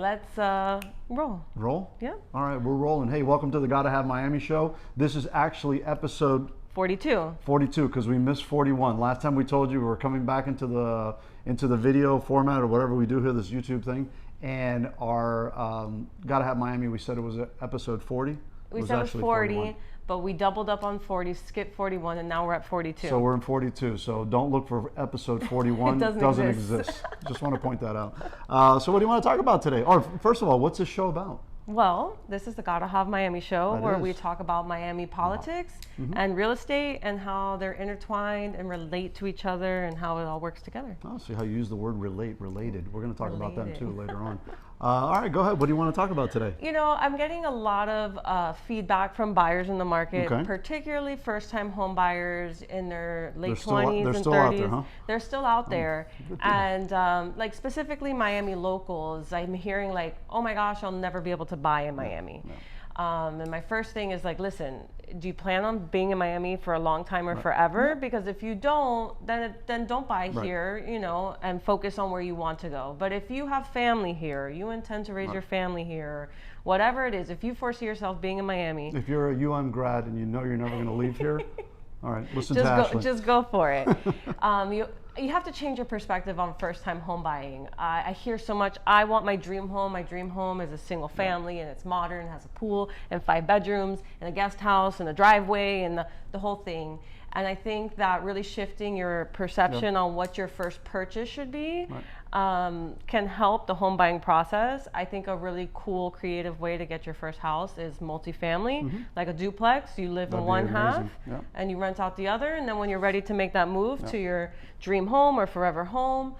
let's roll. Roll? Yeah. All right, we're rolling. Hey, welcome to the Gotta Have Miami show. This is actually episode 42. 42 because we missed 41. Last time we told you we were coming back into the video format or whatever we do here, this YouTube thing, and our Gotta Have Miami, we said it was episode 40. We said it was 40, but we doubled up on 40, skipped 41, and now we're at 42. So we're in 42. So don't look for episode 41. It doesn't exist. Just want to point that out. So what do you want to talk about today? Or first of all, what's this show about? Well, this is the Gotta Have Miami show where we is. talk about Miami politics and real estate and how they're intertwined and relate to each other and how it all works together. Oh, see how you use the word related. We're going to talk about them Related. too later on. All right, go ahead. What do you want to talk about today? You know, I'm getting a lot of feedback from buyers in the market, Okay. particularly first-time home buyers in their late They're 20s still and out 30s. there, huh? They're still out there. good to know. And like specifically Miami locals, I'm hearing like, oh my gosh, I'll never be able to buy in Miami. And my first thing is like, listen, do you plan on being in Miami for a long time or forever? Because if you don't, then don't buy here, you know, and focus on where you want to go. But if you have family here, you intend to raise your family here, whatever it is, if you foresee yourself being in Miami, If you're a UM grad and you know you're never going to leave here, all right, listen to Ashley. just go for it. You have to change your perspective on first-time home buying. I hear so much, I want my dream home. My dream home is a single family and it's modern, has a pool and 5 bedrooms and a guest house and a driveway and the whole thing. And I think that really shifting your perception on what your first purchase should be can help the home buying process. I think a really cool, creative way to get your first house is multifamily, like a duplex. You live That'd in be one amazing. half Yeah. and you rent out the other. And then when you're ready to make that move to your dream home or forever home,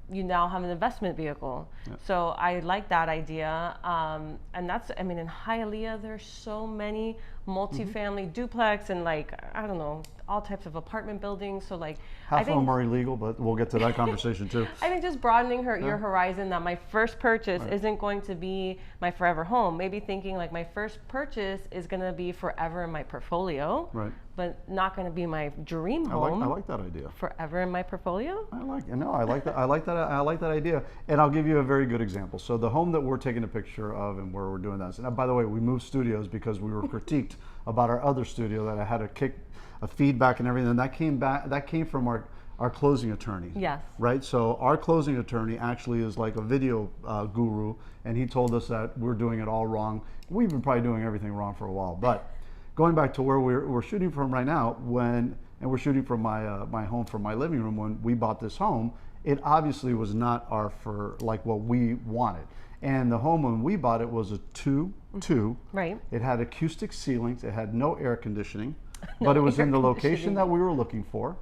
you now have an investment vehicle. So I like that idea. And that's, I mean, in Hialeah, there's so many multifamily duplex and like, I don't know, all types of apartment buildings. So like, Half I of think, them are illegal, but we'll get to that conversation too. I think just broadening your horizon, that my first purchase isn't going to be my forever home. Maybe thinking like my first purchase is going to be forever in my portfolio, Right. but not going to be my dream home. I like that idea. Forever in my portfolio. I like that. I like that idea. And I'll give you a very good example. So the home that we're taking a picture of and where we're doing that. And by the way, we moved studios because we were critiqued about our other studio that I had a feedback and everything. And that came from our closing attorney. Yes. Right. So our closing attorney actually is like a video guru, and he told us that we're doing it all wrong. We've been probably doing everything wrong for a while, but going back to where we're shooting from right now, and we're shooting from my home, from my living room. When we bought this home, it obviously was not for like what we wanted. And the home when we bought it was a 2-2. Right. It had acoustic ceilings. It had no air conditioning, but it was in the location that we were looking for.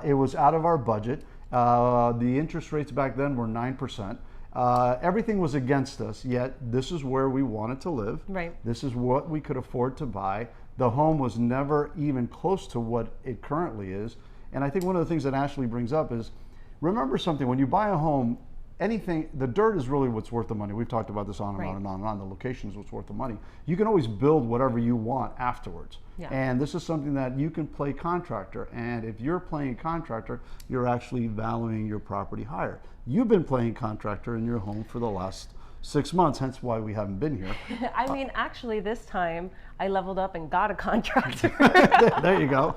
It was out of our budget. The interest rates back then were 9%. Everything was against us, yet this is where we wanted to live. Right. This is what we could afford to buy. The home was never even close to what it currently is. And I think one of the things that Ashley brings up is, remember something, when you buy a home, the dirt is really what's worth the money. We've talked about this on and on and on and on. The location is what's worth the money. You can always build whatever you want afterwards. Yeah. And this is something that you can play contractor. And if you're playing contractor, you're actually valuing your property higher. You've been playing contractor in your home for the last 6 months, hence why we haven't been here. I mean, actually, this time I leveled up and got a contractor. There you go.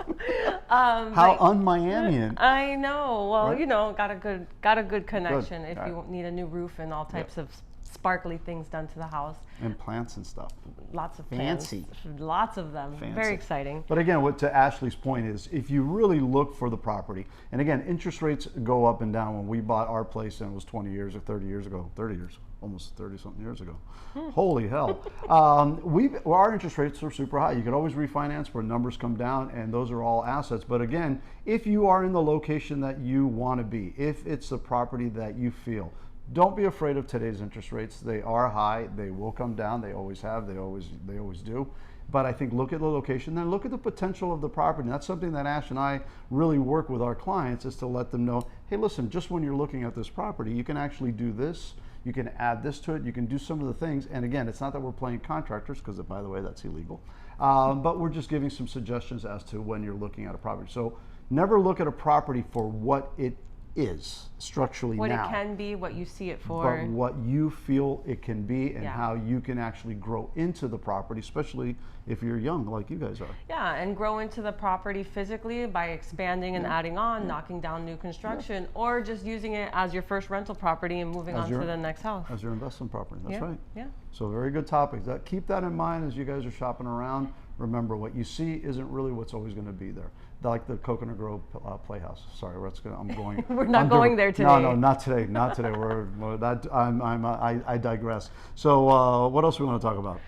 How un-Miamian. I know. Well, Right? you know, got a good connection if All you need a new roof and all types of sparkly things done to the house. And plants and stuff. Lots of Fancy. plants, lots of them. Fancy. Very exciting. But again, what to Ashley's point is, if you really look for the property, and again, interest rates go up and down. When we bought our place, and it was 20 years or 30 years ago, 30 years, almost 30 something years ago. Holy hell. Our interest rates are super high. You could always refinance where numbers come down, and those are all assets. But again, if you are in the location that you want to be, if it's the property that you feel, don't be afraid of today's interest rates. They are high. They will come down. They always have. They always do. But I think look at the location, then look at the potential of the property. And that's something that Ash and I really work with our clients, is to let them know, hey, listen, just when you're looking at this property, you can actually do this. You can add this to it. You can do some of the things. And again, it's not that we're playing contractors, because by the way, that's illegal. But we're just giving some suggestions as to when you're looking at a property. So never look at a property for what it is structurally What now. it can be, what you see it But for. what you feel it can be and Yeah. how you can actually grow into the property, especially if you're young like you guys are. Yeah, and grow into the property physically by expanding and adding on, knocking down new construction, or just using it as your first rental property and moving As on your- to the next house. As your investment property, that's Yeah, right. yeah. So very good topic. Keep that in mind as you guys are shopping around. Remember, what you see isn't really what's always going to be there. Like the Coconut Grove Playhouse. Sorry, I'm going. We're not I'm going there No, today. no, not today. Not today. I digress. So what else we want to talk about?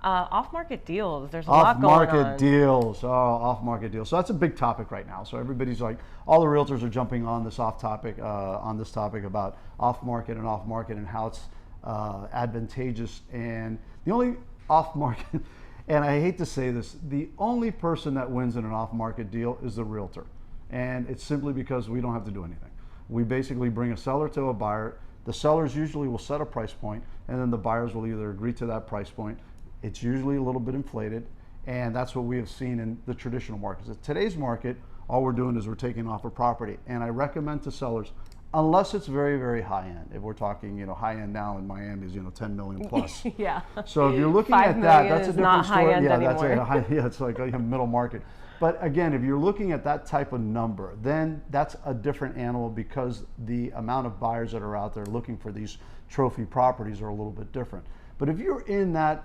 Off-market deals. There's a lot going on. Off-market deals. Oh, off-market deals. So that's a big topic right now. So everybody's like, all the realtors are jumping on this topic about off-market and how it's advantageous. And the only off-market, and I hate to say this, the only person that wins in an off-market deal is the realtor. And it's simply because we don't have to do anything. We basically bring a seller to a buyer. The sellers usually will set a price point, and then the buyers will either agree to that price point. It's usually a little bit inflated, and that's what we have seen in the traditional markets. In today's market, all we're doing is we're taking off a property, and I recommend to sellers, unless it's very, very high end. If we're talking, high end now in Miami is 10 million plus. Yeah. So if you're looking 5 at that, million that's a is different not story. high end Yeah, anymore. it's like a middle market. But again, if you're looking at that type of number, then that's a different animal because the amount of buyers that are out there looking for these trophy properties are a little bit different. But if you're in that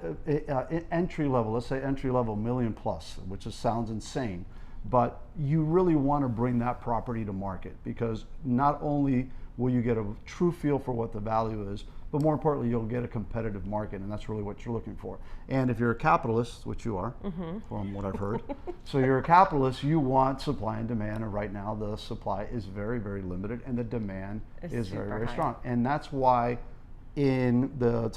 entry level, let's say entry level million plus, which sounds insane, but you really want to bring that property to market because not only will you get a true feel for what the value is, but more importantly, you'll get a competitive market, and that's really what you're looking for. And if you're a capitalist, which you are, from what I've heard, so you're a capitalist, you want supply and demand, and right now the supply is very, very limited, and the demand is very, super very high. strong. And that's why in the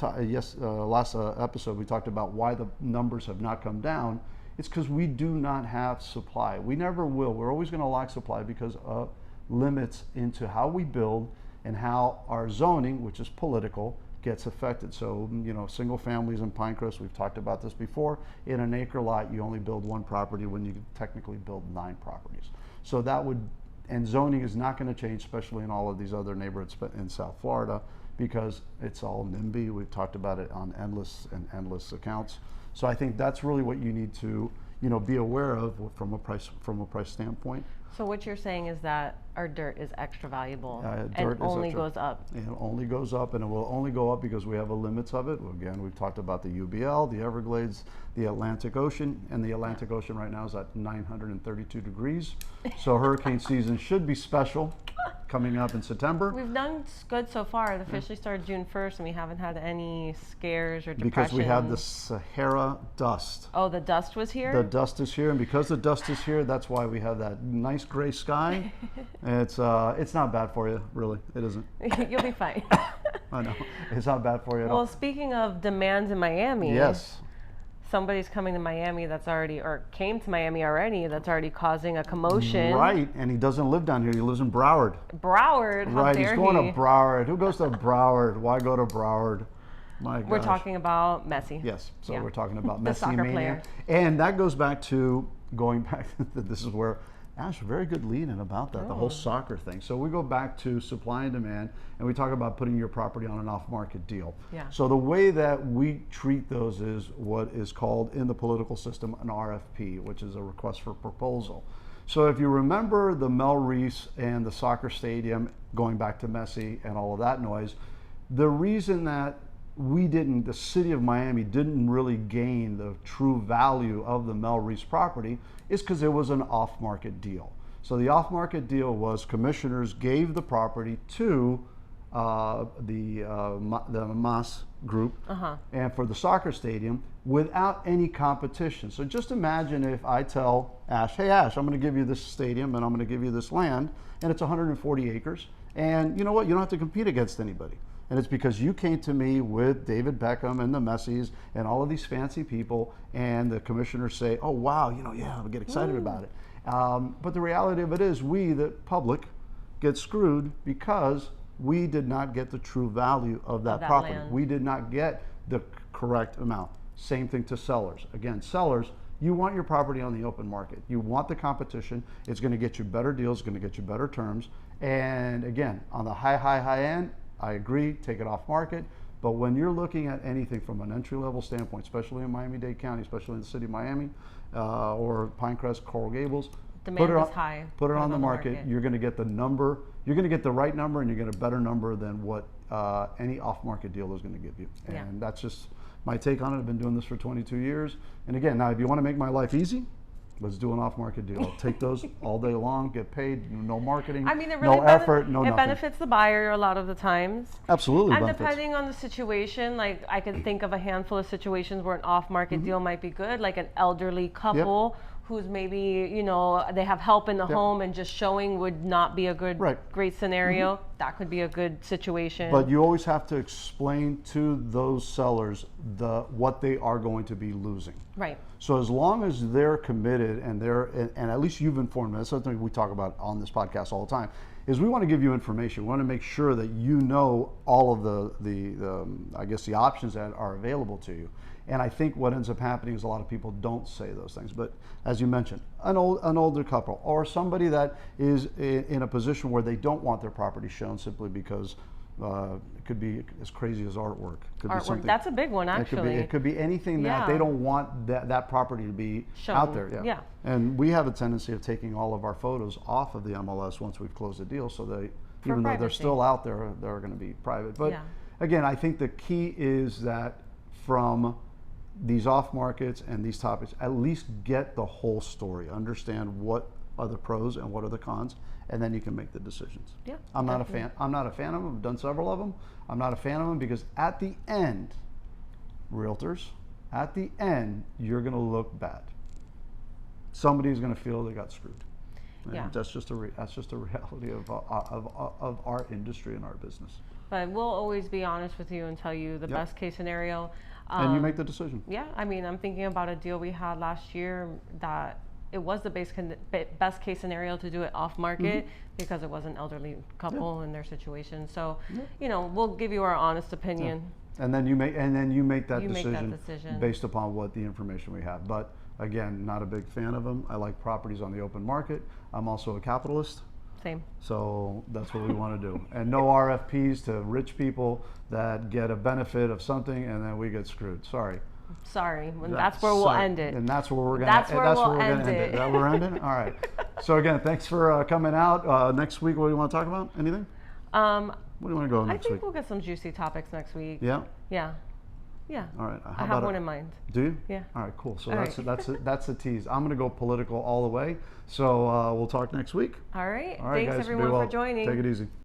last episode we talked about why the numbers have not come down. It's because we do not have supply. We never will. We're always going to lack supply because of limits into how we build and how our zoning, which is political, gets affected. So, single families in Pinecrest, we've talked about this before. In an acre lot, you only build one property when you technically build 9 properties. So and zoning is not going to change, especially in all of these other neighborhoods in South Florida, because it's all NIMBY. We've talked about it on endless accounts. So I think that's really what you need to, be aware of from a price standpoint. So what you're saying is that our dirt is extra valuable Dirt and is only extra. goes up. It only goes up, and it will only go up because we have a limits of it. Again, we've talked about the UBL, the Everglades, the Atlantic Ocean, and the Atlantic Ocean right now is at 932 degrees. So hurricane season should be special coming up in September. We've done good so far. It officially started June 1st, and we haven't had any scares or depression. Because we have the Sahara dust. Oh, the dust was here? The dust is here, and because the dust is here, that's why we have that nice gray sky. It's not bad for you, really. It isn't. You'll be fine. I know. It's not bad for you at all. Well, speaking of demands in Miami, Yes. somebody's coming to Miami came to Miami already that's already causing a commotion. Right, and he doesn't live down here. He lives in Broward. Broward, how Right, dare he's going he? to Broward. Who goes to Broward? Why go to Broward? My gosh. We're talking about Messi. Yes, so Yeah. we're talking about The Messi soccer mania. player. And that goes back to this is where Ash, very good lead in about that, the whole soccer thing. So we go back to supply and demand, and we talk about putting your property on an off-market deal. Yeah. So the way that we treat those is what is called in the political system an RFP, which is a request for proposal. So if you remember the Mel Reese and the soccer stadium, going back to Messi and all of that noise, the reason that the city of Miami didn't really gain the true value of the Mel Reese property is because it was an off-market deal. So the off-market deal was commissioners gave the property to the Mas group and for the soccer stadium without any competition. So just imagine if I tell Ash, hey Ash, I'm going to give you this stadium and I'm going to give you this land, and it's 140 acres, and you know what, you don't have to compete against anybody. And it's because you came to me with David Beckham and the Messis and all of these fancy people, and the commissioners say, oh wow, yeah, I'll get excited about it. But the reality of it is we, the public, get screwed because we did not get the true value of that property. land. We did not get the correct amount. Same thing to sellers. Again, sellers, You want your property on the open market. You want the competition. It's going to get you better deals, going to get you better terms. And again, on the high end, I agree, take it off market. But when you're looking at anything from an entry-level standpoint, especially in Miami-Dade County, especially in the city of Miami, or Pinecrest, Coral Gables, Demand is high. put it on the market. You're going to get the number. You're going to get the right number, and you get a better number than what any off-market deal is going to give you. And that's just my take on it. I've been doing this for 22 years. And again, now if you want to make my life easy, let's do an off-market deal. I'll take those all day long, get paid, no marketing, I mean, it really no effort, no it nothing. benefits the buyer a lot of the times. Absolutely And benefits. depending on the situation, like I can think of a handful of situations where an off-market deal might be good, like an elderly couple who's maybe, you know, they have help in the home and just showing would not be a good, great scenario. That could be a good situation. But you always have to explain to those sellers what they are going to be losing. Right. So as long as they're committed and and at least you've informed them, that's something we talk about on this podcast all the time, is we want to give you information. We want to make sure that you know all of the I guess the options that are available to you. And I think what ends up happening is a lot of people don't say those things. But as you mentioned, an older couple or somebody that is in a position where they don't want their property shown simply because it could be as crazy as artwork. Could be something, that's a big one, actually. It could be anything that they don't want that property to be shown out there. And we have a tendency of taking all of our photos off of the MLS once we've closed the deal, so they, even though they're still out there, they're going to be private. But again, I think the key is that from these off markets and these topics, at least get the whole story, understand what are the pros and what are the cons, and then you can make the decisions. I'm not a fan of them. I've done several of them. I'm not a fan of them because at the end, realtors, at the end, you're going to look bad. Somebody's going to feel they got screwed. And that's just a reality of our industry and our business. But we'll always be honest with you and tell you the best case scenario. And you make the decision. Yeah, I mean, I'm thinking about a deal we had last year that it was the best case scenario to do it off market because it was an elderly couple in their situation. So, you know, we'll give you our honest opinion. And then you make that decision based upon what the information we have. But again, not a big fan of them. I like properties on the open market. I'm also a capitalist. Same. So that's what we want to do. And no RFPs to rich people that get a benefit of something and then we get screwed. Sorry. That's where we'll end it. And that's where we're going to end it. Is that where we're ending? All right. So again, thanks for coming out. Next week, what do you want to talk about? Anything? Where do you want to go next week? I think we'll get some juicy topics next week. Yeah? Yeah. Yeah. All right. I have one in mind. Do you? Yeah. All right, cool. So that's a tease. I'm going to go political all the way. So we'll talk next week. All right. All right, Thanks guys. everyone for joining. Take it easy.